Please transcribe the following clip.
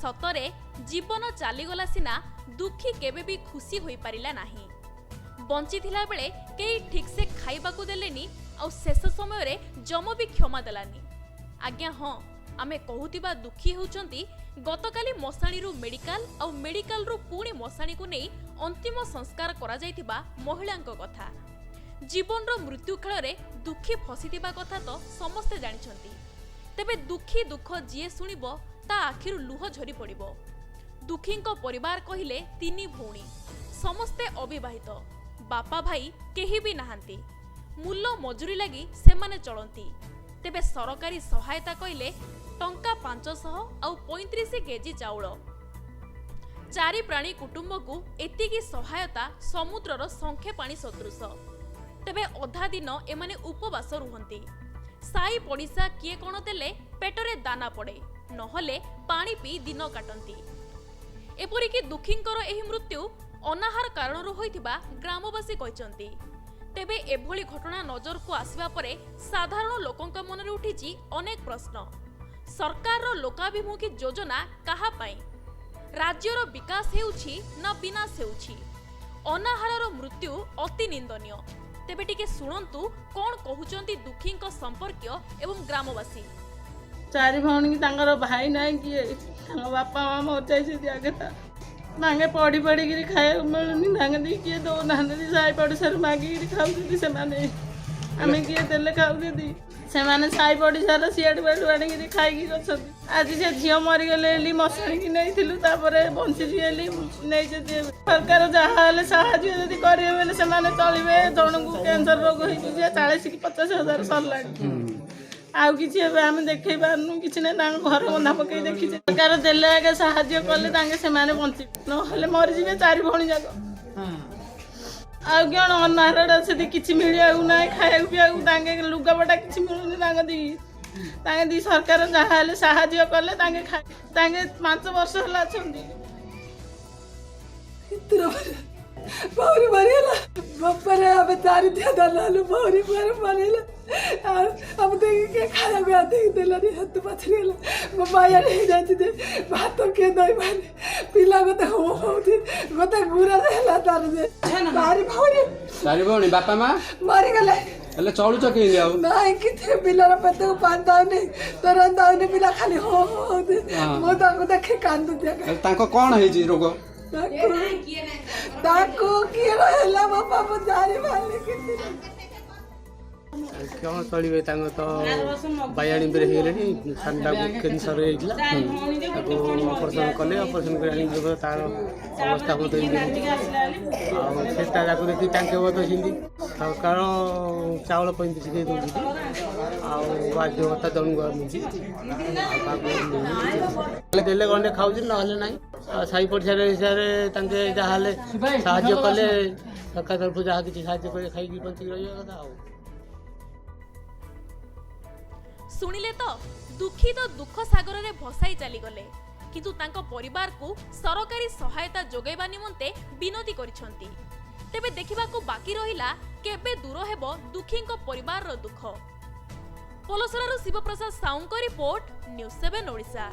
सतरे जीवन चलीगला सिना दुखी केबे भी खुशी होई पारिला नाही। बंची थिला बेले केई ठीक से खाइबाकू देलेनी आ शेष समय रे जम भी क्षमा देलानी। आज्ञा हाँ आमे कहूतिबा दुखी होउचंती गतकाली मशाणी रु मेडिकल आ मेडिकल रु पुणी मशाणी को नहीं अंतिम संस्कार करा जायतिबा महिलांक कथा। जीवन रो मृत्यु खेल रे दुखी फसीतिबा कथा तो समस्ते जानिछंती। तेबे दुखी दुख जिए सुनिबो ता आखिरु लुह झरी पड़िबो। दुखींको परिवार कहिले तीनी भौणी, समस्ते अविवाहित, बापा भाई केही भी नाहांती। मूल्य मजूरी लगी सेमाने चलंती। तेबे सरकारी सहायता कहिले टंका 500 आउ 35 केजी चाउल। चारि प्राणी कुटुंब को एतिकी सहायता समुद्रर संखे पानी सदृश। तेबे अधा दिन एमाने उपवास रुहंती। साई पड़िसा किए कोन देले पेटरे दाना पड़े, नहले पानी पी दिन काटंती। एपरिकी दुखींकर एही मृत्यु अनाहार कारणरू होइथिबा ग्रामवासी कहिसंती। तेबे एभली घटना नजर को आसीबा परे साधारण लोकंक मनरे उठिछि अनेक प्रश्न। सरकार लोकाभिमुखी योजना कहा पाई? राज्यर विकास हेउछि ना विनाश हेउछि? अनाहारर मृत्यु अति निंदनीय। तेबे टिके सुनंतु कोन कहउचंती दुखींक संपर्कीय एवं ग्रामवासी। चारि भौणी की तांगर भाई नाही किए, बापा माँ मर जाइछथि आगे तांगे पढ़ी पढ़ी किरी खाए मिलुनी तांगे दी किए दो नांदी साई पड़िसार मागी किरी खाउथि सेमाने आमे किए देले खाउथि सेमाने साई पड़िसार सियाड बेड बाडी किरी खाई कि आज से झियो मरी गले मशाणी की नहीं तापर बंची एली नहीं सरकार जहाँ हेल्ले साहाଯ୍ୟ जदि करेंगे बोले से चलिए। जन को कैंसर रोग हो 40 कि 50 हजार सरला आउ कि आम देखे पार्नु कि घर बंधा पकई देखी सरकार देले आगे साहाଯ୍य कले से बंची ना मरीजे 4 भौणी जाक आउ कौन अनाहार से कि मिलू ना खाया पीवा लुगापटा कि मिलूनी दी सरकार जहाँ हेल्ले साहाଯ୍य कले 5 वर्ष है बहुरी मरेला बप्परे अब तारी दिया दलालु बहुरी मरेला अब देखि के खाया गया देखि देलानी हाथ पछरेला म माया नहीं जाती दे भात के दई माने पिला गते हो होती गते गुरा देला तार दे तारी भौणी बापा मां मारी गले हेले चलु छ के आउ नाही किथे पिलार पते को पान दाउने तर दाउने पिला खाली हो होती म ताको देखे कांदु दिया ताको कोन है जी रोग ताको किए रहला बापा म जारी मारले किथे क्यों चलिए तो बायाणी बेरे हेले ठंडा कैंसर होइला ताको ऑपरेशन कले ऑपरेशन कर तार अवस्था बहुत सेटा जाको देखि टांके बतो सिंदी सरकार चावल 35 के दउछि आ बाध्य होता जन गरमुछि देले गने खाउछि नहले नाही साई पड़िसा रे हिसारे तांके जाहाले साहाଯ୍य कले सरकार तरफ जहा किछि साहाଯ୍य करे खाई की बंची रहिया कथा आ सुनिले तो दुखी तो दुख सागर रे भसाई चली गले, किंतु तांको परिवार को सरकारी सहायता जोगैबा निमंते विनती करिसंती। तेबे देखिबा को बाकी रहिला केबे दूर हेबो दुखींको परिवार रो दुख। पलसरारू शिवप्रसाद साउंको रिपोर्ट, न्यूज़ 7 ओडिशा।